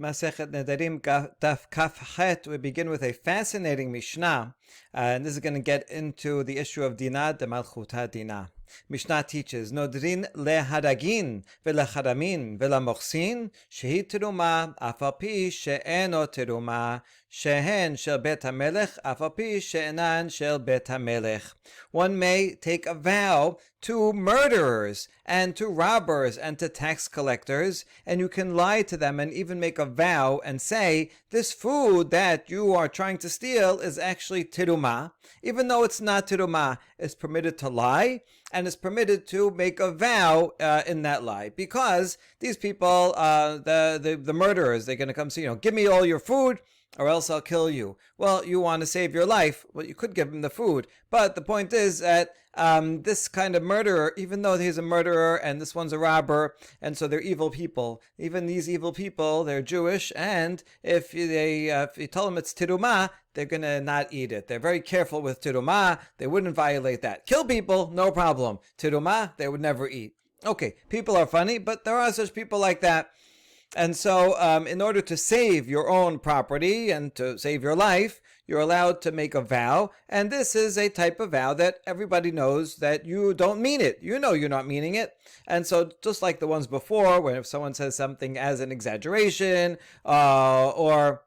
Masechet Nedarim Daf Kaf Het. We begin with a fascinating Mishnah, and this is going to get into the issue of Dinah de Malchuta Dinah. Mishnah teaches Nodrin leharagin velacharamin velamochsin shehi teruma afapi she'eno teruma shehen shel bet hamelech afapi she'enan shel bet hamelech. One may take a vow to murderers and to robbers and to tax collectors, and you can lie to them and even make a vow and say, this food that you are trying to steal is actually teruma. Even though it's not teruma, it's permitted to lie, and it's permitted to make a vow in that lie, because these people, the murderers, they're going to come say, give me all your food, or else I'll kill you. Well, you want to save your life. Well, you could give him the food. But the point is that this kind of murderer, even though he's a murderer and this one's a robber, and so they're evil people, even these evil people, they're Jewish, and if you tell them it's teruma, they're going to not eat it. They're very careful with teruma. They wouldn't violate that. Kill people, no problem. Teruma, they would never eat. Okay, people are funny, but there are such people like that. And so in order to save your own property and to save your life, you're allowed to make a vow. And this is a type of vow that everybody knows that you don't mean it. You know you're not meaning it. And so just like the ones before, where if someone says something as an exaggeration or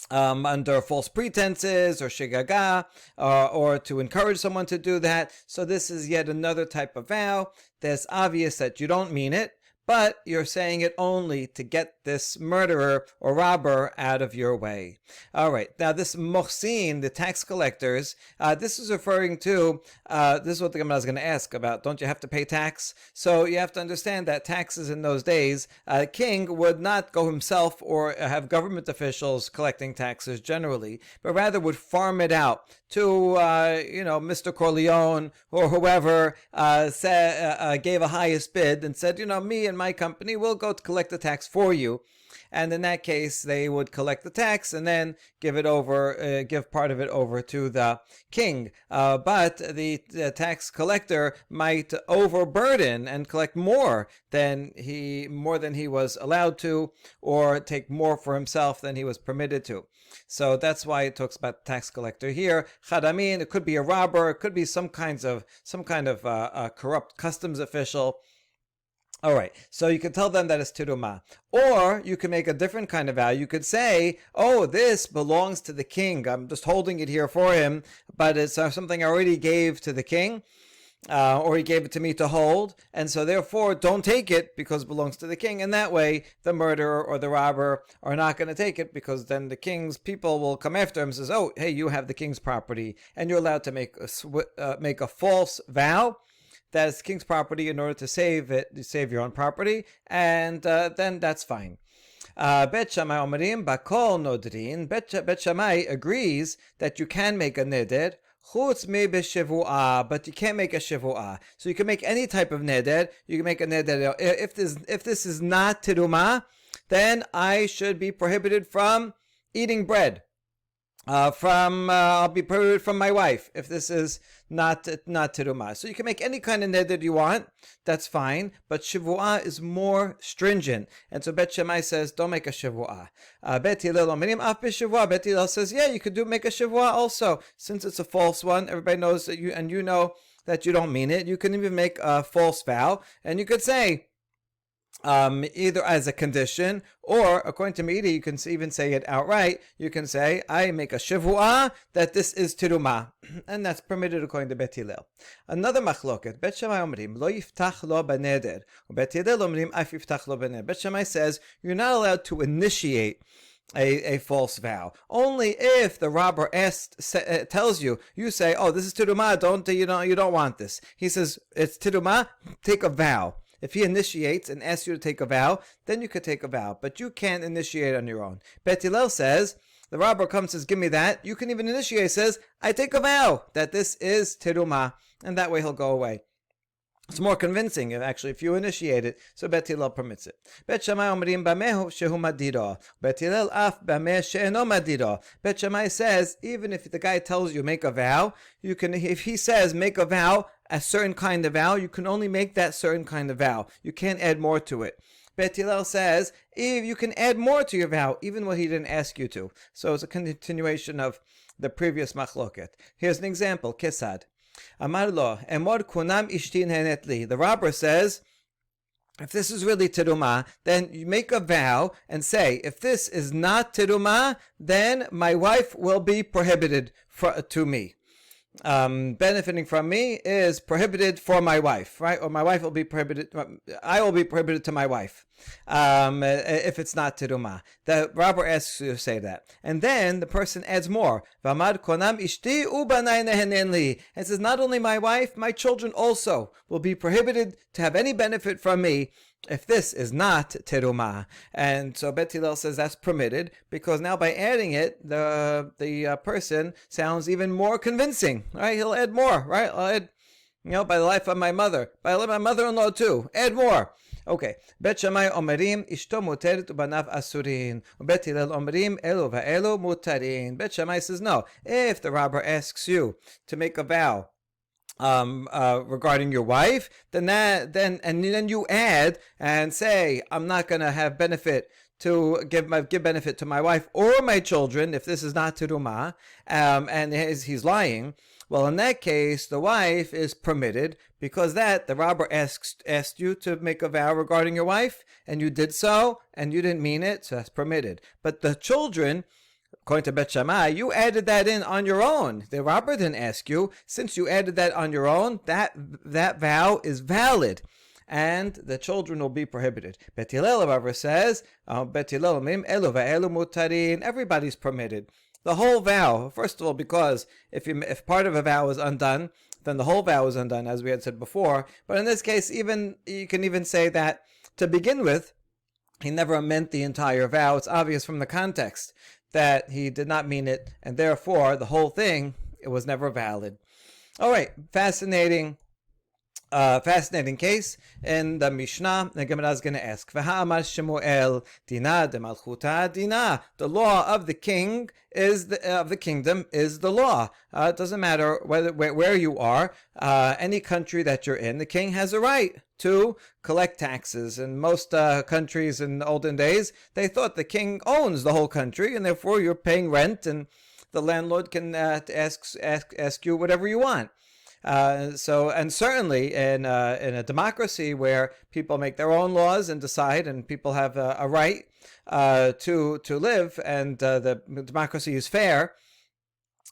under false pretenses or shigaga, or to encourage someone to do that. So this is yet another type of vow that's obvious that you don't mean it, but you're saying it only to get this murderer or robber out of your way. All right. Now, this mochsin, the tax collectors, this is referring to, this is what the Gemara is going to ask about. Don't you have to pay tax? So you have to understand that taxes in those days, a king would not go himself or have government officials collecting taxes generally, but rather would farm it out to, Mr. Corleone or whoever gave a highest bid and said, me and my company will go to collect the tax for you. And in that case, they would collect the tax and then give part of it over to the king. But the tax collector might overburden and collect more than he was allowed to, or take more for himself than he was permitted to. So that's why it talks about tax collector here. Chadamin, it could be a robber, it could be some kind of corrupt customs official. All right, so you can tell them that it's teruma. Or you can make a different kind of vow. You could say, this belongs to the king. I'm just holding it here for him, but it's something I already gave to the king, or he gave it to me to hold, and so therefore don't take it because it belongs to the king. And that way, the murderer or the robber are not going to take it, because then the king's people will come after him and says, hey, you have the king's property, and you're allowed to make a false vow that is king's property in order to save your own property, and then that's fine. Bet Shammai Omerim Bakol Nodrin. Bet Shammai agrees that you can make a neder, chutz me b'shevuah, but you can't make a shevuah. So you can make any type of neder. You can make a neder. If this is not teruma, then I should be prohibited from eating bread. I'll be prohibited from my wife if this is not teruma. So you can make any kind of neder you want, that's fine, but shivuah is more stringent. And so Bet Shammai says, don't make a shivuah. Bet Hillel omerim af b'shivuah. Bet Hillel says, yeah, you could make a shivuah also. Since it's a false one, everybody knows that you know that you don't mean it. You can even make a false vow, and you could say, either as a condition, or according to Meiri, you can even say it outright. You can say, I make a shivuah that this is teruma, and that's permitted according to Bet Hillel. Another machloket, Bet Shammai omrim lo yiftach lo baneder, Bet Hillel omrim af yiftach lo baneder. Bet Shammai says you're not allowed to initiate a false vow. Only if the robber tells you, you say, this is teruma, you don't want this. He says it's teruma, take a vow. If he initiates and asks you to take a vow, then you could take a vow, but you can't initiate on your own. Bet Hillel says, the robber comes and says, give me that. You can even initiate, says, I take a vow that this is teruma, and that way he'll go away. It's more convincing, if you initiate it, so Bet Hillel permits it. Bet Shammai omrim b'meh shehu madiro. Bet Hillel af b'meh she'eno madiro. Bet Shammai says, even if the guy tells you make a vow, if he says make a vow, a certain kind of vow, you can only make that certain kind of vow. You can't add more to it. Bet Hillel says if you can add more to your vow, even what he didn't ask you to. So it's a continuation of the previous machloket. Here's an example. Kesad. Amar lo, emor kunam ishtin henetli. The robber says, if this is really terumah, then you make a vow and say, if this is not terumah, then my wife will be prohibited to me. Benefiting from me is prohibited for my wife, right? Or my wife will be prohibited, I will be prohibited to my wife if it's not terumah. The robber asks you to say that. And then the person adds more. V'amad konam ishti ubanai nehenen li. And says, not only my wife, my children also will be prohibited to have any benefit from me if this is not terumah. And so Bet Hillel says that's permitted, because now by adding it, the person sounds even more convincing, right? He'll add more, right? I'll add, by the life of my mother, by my mother-in-law too, add more. Okay. Bet Shammai omerim ishto muteret ubanav asurin. Bet Hillel omerim elu va'elu mutarin. Bet Shammai says no. If the robber asks you to make a vow regarding your wife, then you add and say, I'm not going to have benefit to give benefit to my wife or my children if this is not terumah, and he's lying. Well, in that case, the wife is permitted, because the robber asked you to make a vow regarding your wife, and you did so, and you didn't mean it, so that's permitted. But the children, according to Bet Shammai, you added that in on your own. The robber didn't ask you. Since you added that on your own, that vow is valid, and the children will be prohibited. Bet Hillel, however, says, everybody's permitted. The whole vow, first of all, because if part of a vow is undone, then the whole vow is undone, as we had said before. But in this case, you can even say that to begin with, he never meant the entire vow. It's obvious from the context that he did not mean it, and therefore the whole thing, it was never valid. All right, fascinating case in the Mishnah. The Gemara is going to ask, "V'ha'amar Shemuel dina de malchuta dina." The law of the king of the kingdom is the law. It doesn't matter where you are, any country that you're in. The king has a right to collect taxes. In most countries in the olden days, they thought the king owns the whole country, and therefore you're paying rent, and the landlord can ask you whatever you want. And certainly in a democracy where people make their own laws and decide, and people have a right to live, and the democracy is fair,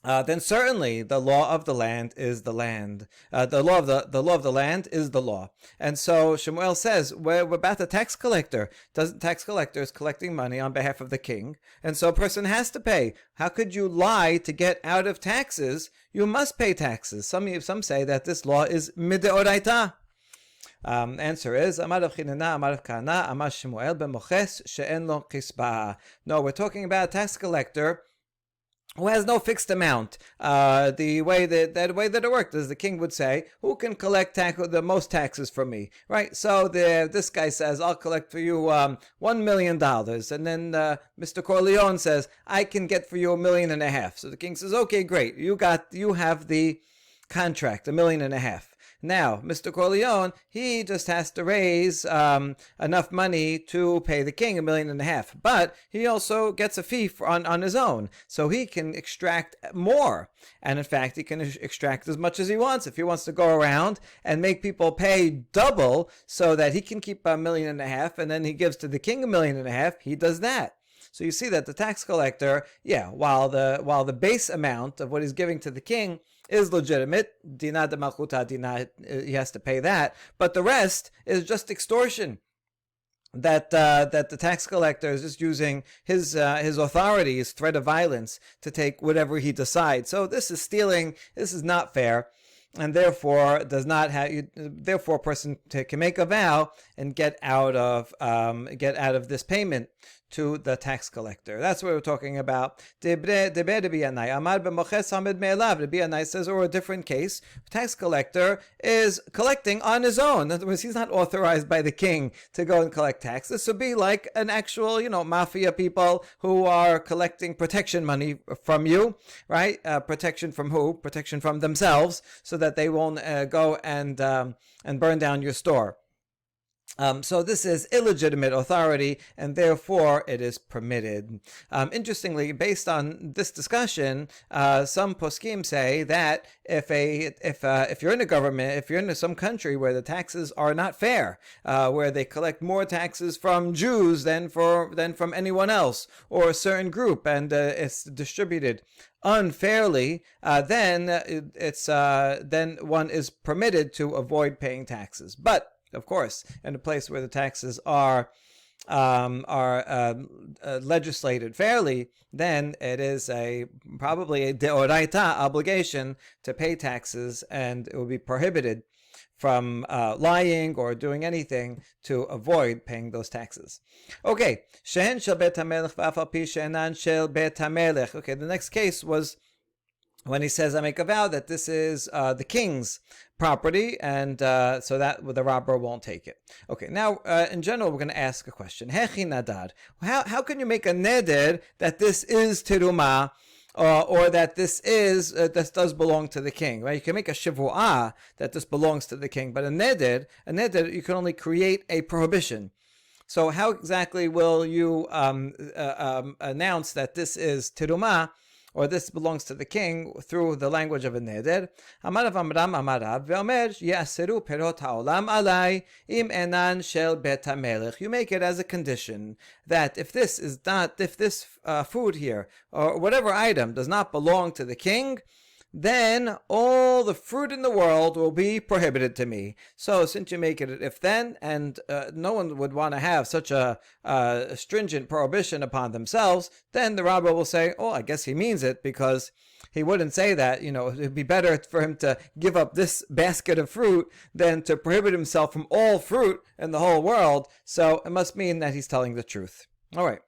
then certainly the law of the land is the land. The law of the land is the law. And so Shemuel says, we're about the tax collector. Tax collector is collecting money on behalf of the king, and so a person has to pay. How could you lie to get out of taxes? You must pay taxes. Some say that this law is mideoraita. Answer is Amar Rav Chinena, Amar Rav Kahana, Amar Shemuel b'moches she'en lo kisba. No, we're talking about a tax collector who has no fixed amount. The way that it worked is the king would say, who can collect the most taxes from me, right? So this guy says, I'll collect for you $1 million. And then Mr. Corleone says, I can get for you $1.5 million. So the king says, okay, great. You have the contract, $1.5 million. Now, Mr. Corleone, he just has to raise enough money to pay the king $1.5 million. But he also gets a fee on his own. So he can extract more. And in fact, he can extract as much as he wants. If he wants to go around and make people pay double so that he can keep $1.5 million, and then he gives to the king $1.5 million, he does that. So you see that the tax collector, while the base amount of what he's giving to the king is legitimate, dina de malchuta dina, he has to pay that, but the rest is just extortion. That the tax collector is just using his authority, his threat of violence, to take whatever he decides. So this is stealing. This is not fair, and therefore therefore a person can make a vow and get out of this payment to the tax collector. That's what we're talking about. Rabbi Yanai says, or a different case, tax collector is collecting on his own. In other words, he's not authorized by the king to go and collect tax. This would be like an actual, mafia people who are collecting protection money from you, right? Protection from who? Protection from themselves, so that they won't go and burn down your store. So this is illegitimate authority, and therefore it is permitted. Interestingly, based on this discussion, some poskim say that if you're in a government, if you're in some country where the taxes are not fair, where they collect more taxes from Jews than from anyone else or a certain group, and it's distributed unfairly, then one is permitted to avoid paying taxes. But of course, in a place where the taxes are legislated fairly, then it is probably a deoraita obligation to pay taxes, and it will be prohibited from lying or doing anything to avoid paying those taxes. Okay, shehen shel bet hamelech v'af al pi she'enan shel bet hamelech. Okay, the next case was when he says, I make a vow that this is the king's property, and so that the robber won't take it. Okay, now in general, we're going to ask a question. Hechi nadar. How can you make a neder that this is teruma, or that this does belong to the king, right? You can make a shivu'ah that this belongs to the king, but a neder, you can only create a prohibition. So how exactly will you announce that this is teruma, or this belongs to the king, through the language of a neder? Amarav Amram Amarav ve'omer ya'aseru perot ha'olam alai im enan shel bet hamelech. You make it as a condition that if this food here or whatever item does not belong to the king, then all the fruit in the world will be prohibited to me. So since you make it an if then, and no one would want to have such a stringent prohibition upon themselves, then the rabbi will say, oh, I guess he means it, because he wouldn't say that, it'd be better for him to give up this basket of fruit than to prohibit himself from all fruit in the whole world. So it must mean that he's telling the truth. All right.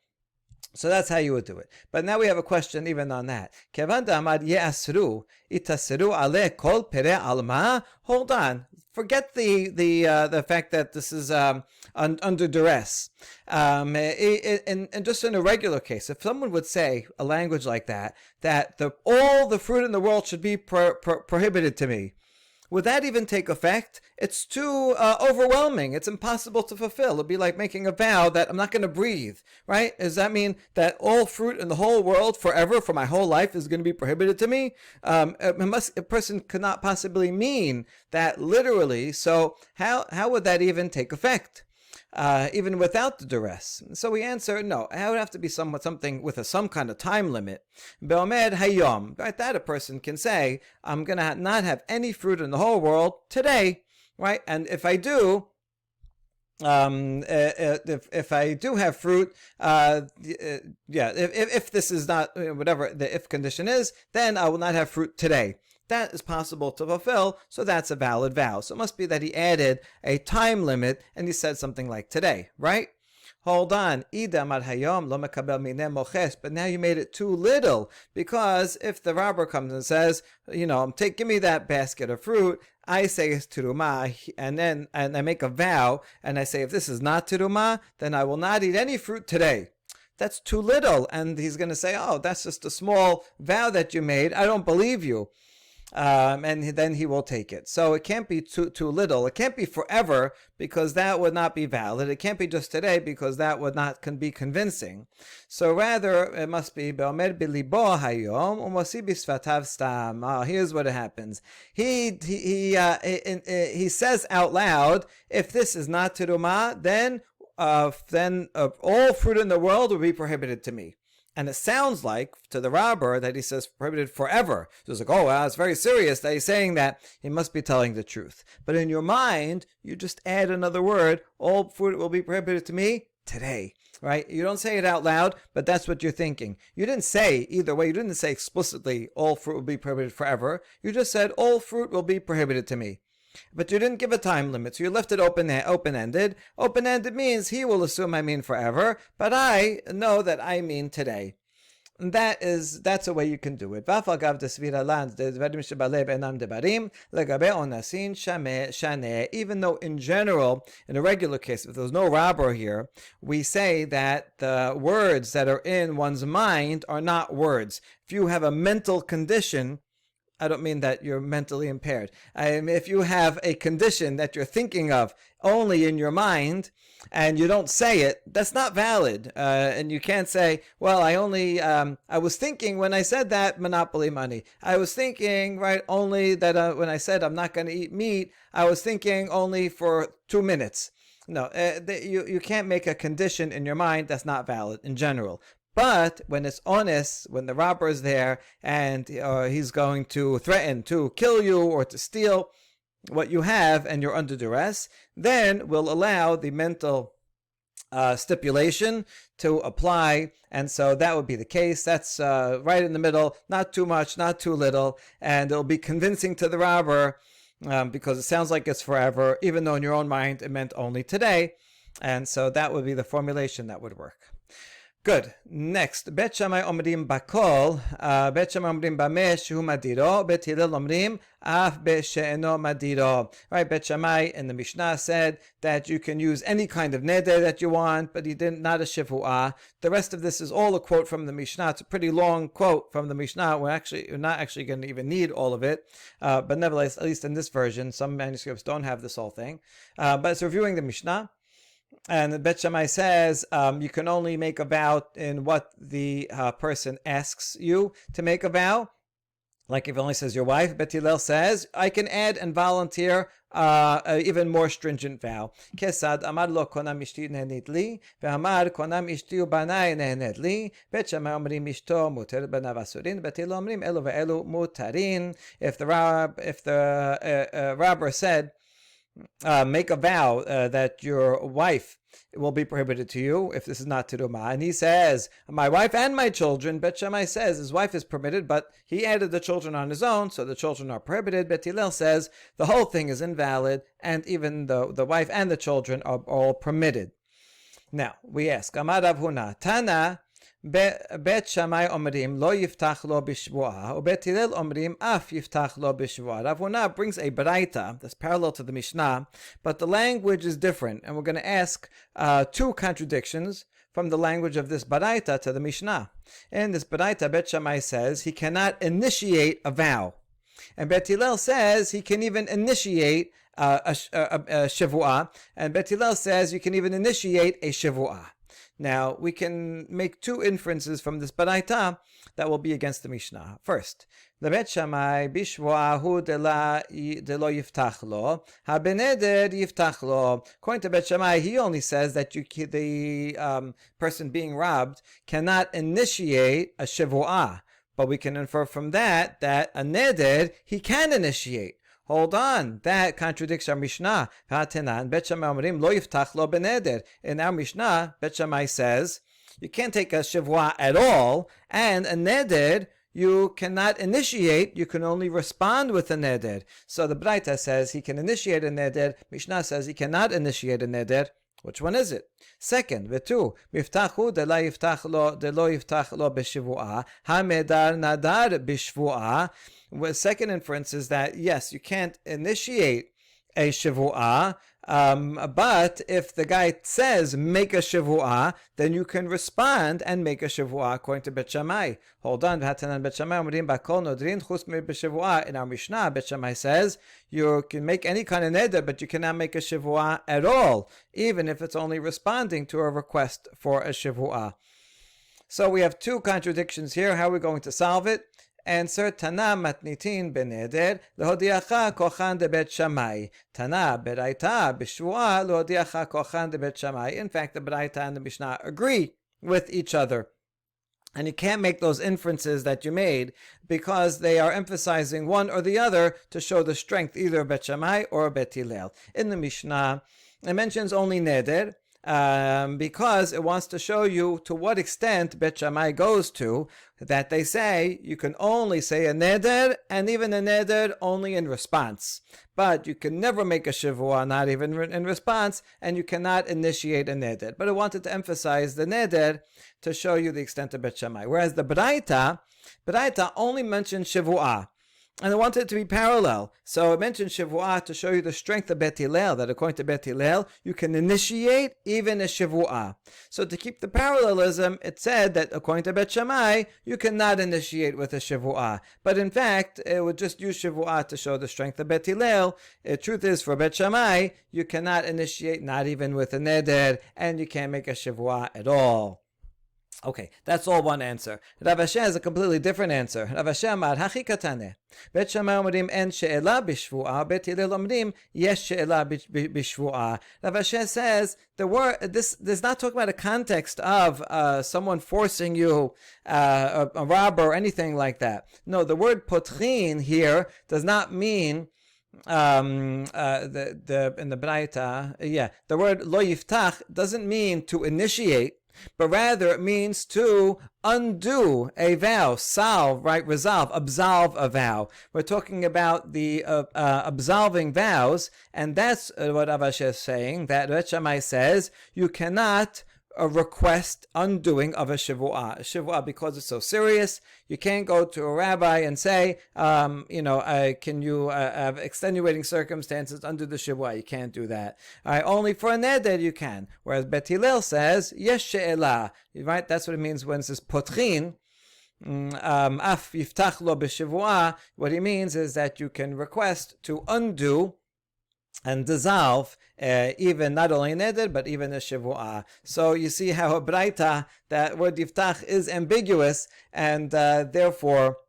So that's how you would do it. But now we have a question even on that. Kevan damad ye'asru itasru ale kol pere alma. Hold on. Forget the fact that this is under duress. And just in a regular case, if someone would say a language like that all the fruit in the world should be prohibited to me, would that even take effect? It's too overwhelming. It's impossible to fulfill. It'd be like making a vow that I'm not going to breathe, right? Does that mean that all fruit in the whole world forever, for my whole life, is going to be prohibited to me? A person could not possibly mean that literally. So how would that even take effect? Even without the duress? So we answer, no, it would have to be something with some kind of time limit. Be'omed hayom, right? That a person can say, I'm going to not have any fruit in the whole world today, right? And if I do, if I do have fruit, if this is not whatever the if condition is, then I will not have fruit today. That is possible to fulfill, so that's a valid vow. So it must be that he added a time limit, and he said something like today, right? Hold on. But now you made it too little, because if the robber comes and says, give me that basket of fruit, I say it's teruma, and I make a vow, and I say, if this is not teruma, then I will not eat any fruit today. That's too little. And he's going to say, oh, that's just a small vow that you made. I don't believe you. And then he will take it. So it can't be too little. It can't be forever, because that would not be valid. It can't be just today, because that would not be convincing. So rather, it must be be'omer bilibo hayom u'mosi bisfatav stam. Here's what happens. He says out loud, if this is not teruma, then all fruit in the world will be prohibited to me. And it sounds like to the robber that he says prohibited forever. So it's like, oh, wow, it's very serious that he's saying that. He must be telling the truth. But in your mind, you just add another word. All fruit will be prohibited to me today, right? You don't say it out loud, but that's what you're thinking. You didn't say either way. You didn't say explicitly all fruit will be prohibited forever. You just said all fruit will be prohibited to me. But you didn't give a time limit, so you left it open-ended. Open-ended means he will assume I mean forever, but I know that I mean today. And that's a way you can do it. Even though in general, in a regular case, if there's no robber here, we say that the words that are in one's mind are not words. If you have a mental condition, I don't mean that you're mentally impaired. If you have a condition that you're thinking of only in your mind and you don't say it, that's not valid. And you can't say, well, I was thinking when I said that monopoly money. I was thinking, right, only that when I said I'm not going to eat meat, I was thinking only for 2 minutes. No, you can't make a condition in your mind that's not valid in general. But when it's honest, when the robber is there and he's going to threaten to kill you or to steal what you have and you're under duress, then we'll allow the mental stipulation to apply. And so that would be the case. That's right in the middle, not too much, not too little. And it'll be convincing to the robber because it sounds like it's forever, even though in your own mind it meant only today. And so that would be the formulation that would work. Good. Next, Bet Shammai omrim bakol, Bet Shammai omrim bameh shehu madiro, Bet Hillel omrim af she'eno madiro. Right, Bet Shammai in the Mishnah said that you can use any kind of neder that you want, but he didn't, not a shevuah. The rest of this is all a quote from the Mishnah. It's a pretty long quote from the Mishnah. We're not actually going to even need all of it, but nevertheless, at least in this version, some manuscripts don't have this whole thing. But it's reviewing the Mishnah. And Bet Shammai says you can only make a vow in what the person asks you to make a vow. Like if it only says your wife, Bet Hillel says, I can add and volunteer an even more stringent vow. Kesad amar lo konam ishti nehenit li, ve'amar konam ishti ubanai nehenet li, Bet Shammai omrim ishto muter banav asurin, Bet Hillel omrim elu ve'elu mutarin. If the robber said, make a vow that your wife will be prohibited to you if this is not teruma. And he says, my wife and my children. Bet Shammai says his wife is permitted, but he added the children on his own, so the children are prohibited. Bet Hillel says the whole thing is invalid, and even the wife and the children are all permitted. Now, we ask, Amar Rav Huna, Tana, Bet Shammai omrim lo yiftach lo b'shvuah, uBet Hillel omrim af yiftach lo b'shvuah. Rav Huna brings a baraita that's parallel to the Mishnah, but the language is different, and we're going to ask two contradictions from the language of this baraita to the Mishnah. In this baraita, Bet Shammai says he cannot initiate a vow, and Bet Hillel says he can even initiate a shevuah, and Bet Hillel says you can even initiate a shevuah. Now, we can make two inferences from this baraita that will be against the Mishnah. First, the Bet Shammai bishvuahu de lo yiftach lo, ha-beneder yiftach lo. According to Bet Shammai, he only says that the person being robbed cannot initiate a shevuah. But we can infer from that a neder he can initiate. Hold on, that contradicts our Mishnah. Bet Shammai omrim lo yiftach lo beneder. In our Mishnah, Bet Shammai says you can't take a shevuah at all, and a neder you cannot initiate. You can only respond with a neder. So the Braita says he can initiate a neder. Mishnah says he cannot initiate a neder. Which one is it? Second, v'tu, miftachu de lo yiftach lo b'shevuah, ha-medar nadar b'shvuah. Second inference is that, yes, you can't initiate a shevuah, but if the guy says, make a shevuah, then you can respond and make a shevuah according to Bet Shammai. Hold on, Bet Shammai omrim bakol nodrin chus b'shevuah. In our Mishnah, Bet Shammai says, you can make any kind of neder, but you cannot make a shevuah at all, even if it's only responding to a request for a shevuah. So we have two contradictions here. How are we going to solve it? Answer, Tana matnitin beneder lehodiacha kochan de Bet Shammai. Tana beraita b'shvuah lehodiacha kochan de Bet Shammai. In fact, the beraita and the Mishnah agree with each other. And you can't make those inferences that you made because they are emphasizing one or the other to show the strength either of Bet Shammai or Bet Hillel. In the Mishnah, it mentions only neder, because it wants to show you to what extent Bet Shammai goes to, that they say you can only say a neder, and even a neder only in response. But you can never make a shevuah, not even in response, and you cannot initiate a neder. But it wanted to emphasize the neder to show you the extent of Bet Shammai. Whereas the Braita only mentions shevuah. And I wanted it to be parallel. So it mentioned Shevuah to show you the strength of Bet Hillel, that according to Bet Hillel, you can initiate even a Shevuah. So to keep the parallelism, it said that according to Bet Shammai, you cannot initiate with a Shevuah. But in fact, it would just use Shevuah to show the strength of Bet Hillel. The truth is, for Bet Shammai, you cannot initiate not even with a Neder, and you can't make a Shevuah at all. Okay, that's all one answer. Rav Asher has a completely different answer. Rav Asher amar hachi katane. Bet Shammai omrim en she'ela b'shvuah. Bet Hillel omrim yesh she'ela b'shvuah. Rav Asher says the word this is not talking about a context of someone forcing you, a robber or anything like that. No, the word potrin here does not mean in the Braita. The word lo yiftach doesn't mean to initiate, but rather it means to undo a vow, resolve, absolve a vow. We're talking about the absolving vows, and that's what Rav Asher is saying, that Bet Shammai says you cannot request undoing of a Shevuah. A Shevuah, because it's so serious, you can't go to a rabbi and say, can you have extenuating circumstances undo the Shevuah? You can't do that. Only for a neder you can. Whereas Bet Hillel says, yesh she'ela. Right? That's what it means when it says potrin. Af yiftach lo b'Shevuah. What he means is that you can request to undo and dissolve even not only neder but even a shevuah. So you see how a braita, that word yiftach is ambiguous, and therefore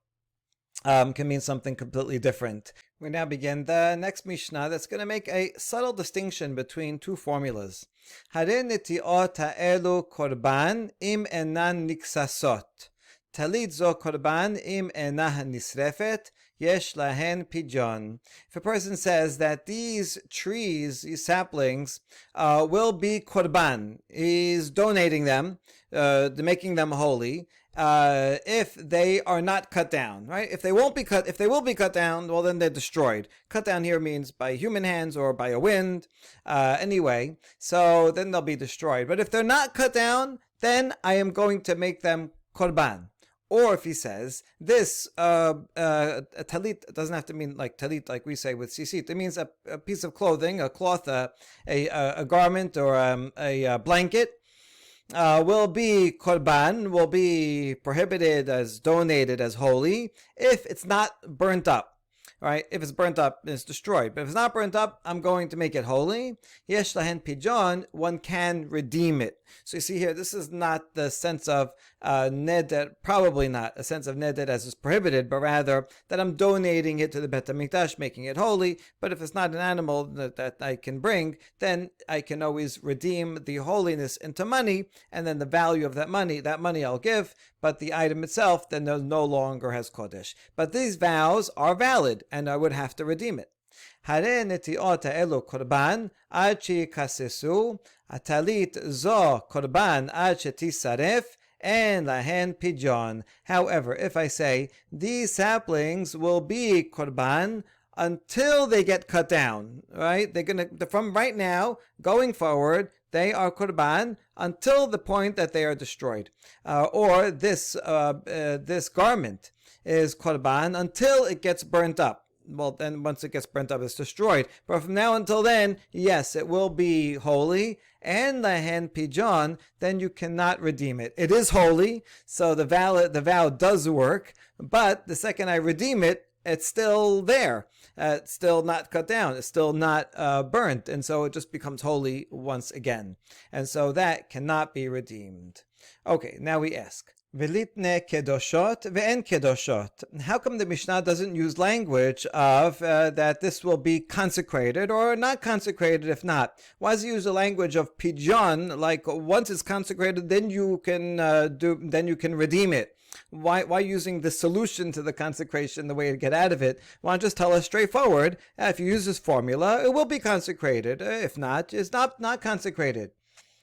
can mean something completely different. We now begin the next Mishnah that's going to make a subtle distinction between two formulas. Hare netiot ha'elu korban im enan niksasot. Talit zo korban im enah nisrefet. Yesh lahen pijon. If a person says that these trees, these saplings, will be korban, he's donating them, making them holy, if they are not cut down, right? If they will be cut down, well, then they're destroyed. Cut down here means by human hands or by a wind, anyway. So then they'll be destroyed. But if they're not cut down, then I am going to make them korban. Or if he says this talit doesn't have to mean like talit like we say with sisit. It means a piece of clothing, a cloth, a garment, or a blanket will be korban, will be prohibited as donated as holy if it's not burnt up. Right? If it's burnt up, it's destroyed. But if it's not burnt up, I'm going to make it holy. Yesh lahen pijon, one can redeem it. So you see here, this is not the sense of neder, probably not a sense of neder as is prohibited, but rather that I'm donating it to the Bet HaMikdash, making it holy. But if it's not an animal that I can bring, then I can always redeem the holiness into money, and then the value of that money I'll give, but the item itself then no longer has kodesh. But these vows are valid, and I would have to redeem it. Hare netiot ha'elu korban ad sheyikasesu, atalit zo korban ad shetisaref, and lahen pijon. However, if I say these saplings will be korban until they get cut down, right? They're gonna, from right now going forward, they are korban until the point that they are destroyed. Or this garment is korban until it gets burnt up. Well, then once it gets burnt up, it's destroyed. But from now until then, yes, it will be holy. And lahen pijon, then you cannot redeem it. It is holy, so the vow does work. But the second I redeem it, it's still there. It's still not cut down. It's still not burnt. And so it just becomes holy once again. And so that cannot be redeemed. Okay, now we ask. Velitne kedoshot ve'en kedoshot. How come the Mishnah doesn't use language of that this will be consecrated or not consecrated if not? Why does it use the language of pijon, like once it's consecrated, then you can redeem it? Why using the solution to the consecration, the way to get out of it? Why not just tell us straightforward, if you use this formula, it will be consecrated. If not, it's not consecrated.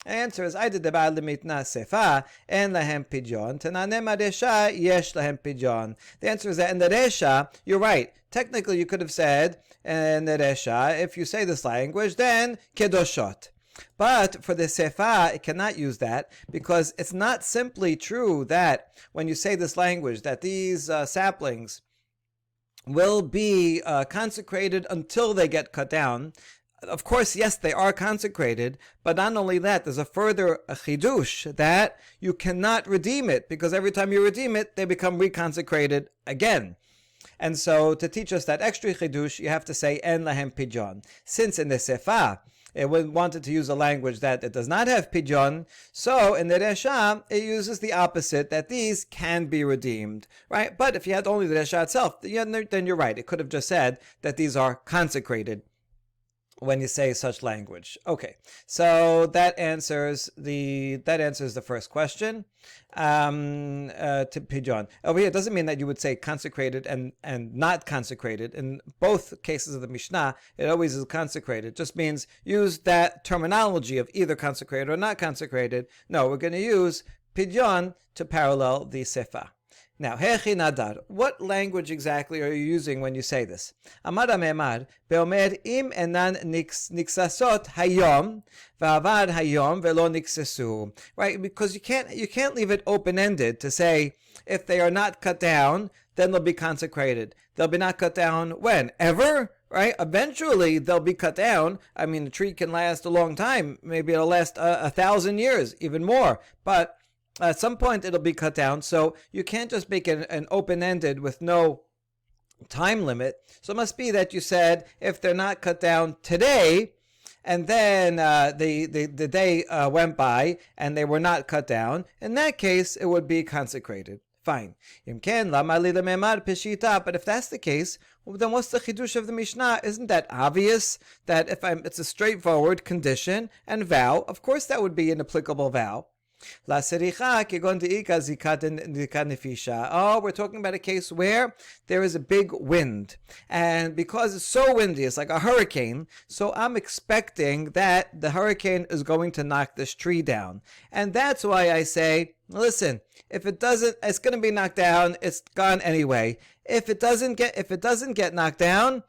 Answer is, I did the Baal Limitna Sefa and lahem pijon. Tananem Resha yesh lahem pijon. The answer is that in the Resha, you're right. Technically, you could have said in the Resha, if you say this language, then kedoshot. But for the Sefa, it cannot use that because it's not simply true that when you say this language, that these saplings will be consecrated until they get cut down. Of course, yes, they are consecrated, but not only that, there's a further chidush that you cannot redeem it, because every time you redeem it, they become reconsecrated again. And so, to teach us that extra chidush, you have to say en lahem pidyon. Since in the sefa it wanted to use a language that it does not have pidyon, so in the resha it uses the opposite, that these can be redeemed, right? But if you had only the resha itself, then you're right. It could have just said that these are consecrated when you say such language. Okay, so that answers the first question. To Pijon. Over here, it doesn't mean that you would say consecrated and not consecrated. In both cases of the Mishnah, it always is consecrated. It just means use that terminology of either consecrated or not consecrated. No, we're going to use Pijon to parallel the Sefa. Now, Hechi Nadar, what language exactly are you using when you say this? Amar Amemar, Beomer im enan niksasot hayom, va'avad hayom velo niksasu. Right, because you can't leave it open-ended to say if they are not cut down, then they'll be consecrated. They'll be not cut down when? Ever? Right? Eventually they'll be cut down. I mean, the tree can last a long time. Maybe it'll last 1,000 years, even more. But at some point it'll be cut down, so you can't just make it an open-ended with no time limit. So it must be that you said if they're not cut down today, and then the day went by and they were not cut down, in that case it would be consecrated. Fine. But if that's the case, well, then what's the chidush of the Mishnah? Isn't that obvious that it's a straightforward condition and vow? Of course that would be an applicable vow. Oh, we're talking about a case where there is a big wind, and because it's so windy, it's like a hurricane, so I'm expecting that the hurricane is going to knock this tree down. And that's why I say, listen, if it doesn't, it's going to be knocked down, it's gone anyway. If it doesn't get knocked down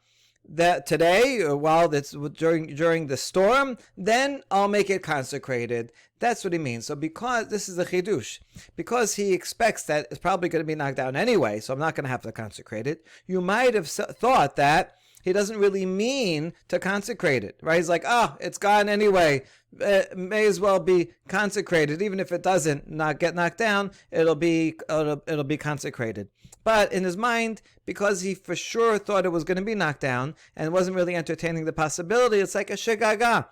that today, or while it's during the storm, then I'll make it consecrated. That's what he means. So because this is a chidush, because he expects that it's probably going to be knocked down anyway, so I'm not going to have to consecrate it. You might have thought that he doesn't really mean to consecrate it, right? He's like, it's gone anyway. It may as well be consecrated, even if it doesn't not get knocked down. It'll be consecrated. But in his mind, because he for sure thought it was going to be knocked down and wasn't really entertaining the possibility, it's like a shegaga.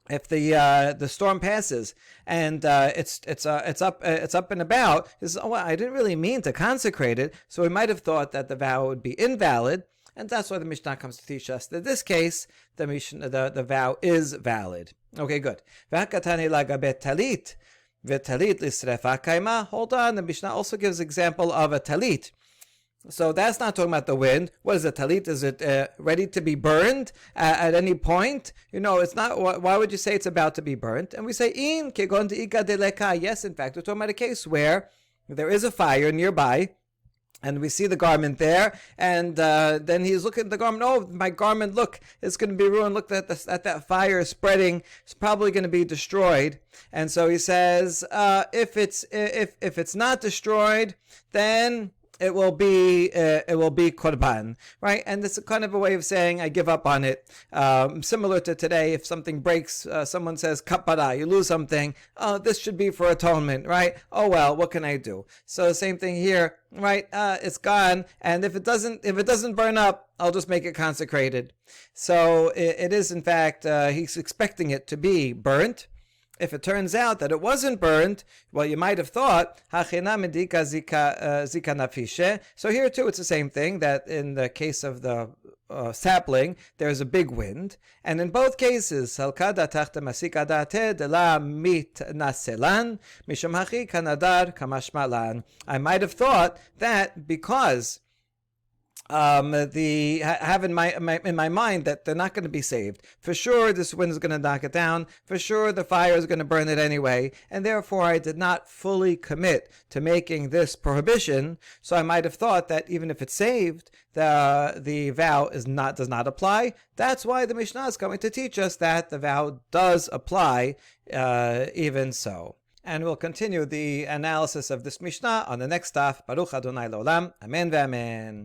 If the storm passes and it's up and about, he says, I didn't really mean to consecrate it, so he might have thought that the vow would be invalid, and that's why the Mishnah comes to teach us that in this case the vow is valid. Okay, good. Hold on, the Mishnah also gives example of a talit. So that's not talking about the wind. What is a talit? Is it ready to be burned at any point? It's not. Why would you say it's about to be burnt? And we say, in kegon deika deleka. Yes, in fact, we're talking about a case where there is a fire nearby, and we see the garment there, and then he's looking at the garment. Oh, my garment! Look, it's going to be ruined. Look at that fire spreading. It's probably going to be destroyed. And so he says, if it's not destroyed, then it will be korban, right? And it's kind of a way of saying I give up on it. Similar to today, if something breaks, someone says kapara, you lose something. Oh, this should be for atonement, right? Oh well, what can I do? So the same thing here, right? It's gone, and if it doesn't burn up, I'll just make it consecrated. So it is in fact he's expecting it to be burnt. If it turns out that it wasn't burned, well, you might have thought, so here too it's the same thing, that in the case of the sapling, there's a big wind. And in both cases, I might have thought that because have in my mind that they're not going to be saved. For sure, this wind is going to knock it down. For sure, the fire is going to burn it anyway. And therefore, I did not fully commit to making this prohibition. So I might have thought that even if it's saved, the vow does not apply. That's why the Mishnah is coming to teach us that the vow does apply, even so. And we'll continue the analysis of this Mishnah on the next daf. Baruch Adonai L'olam. Amen ve'amen.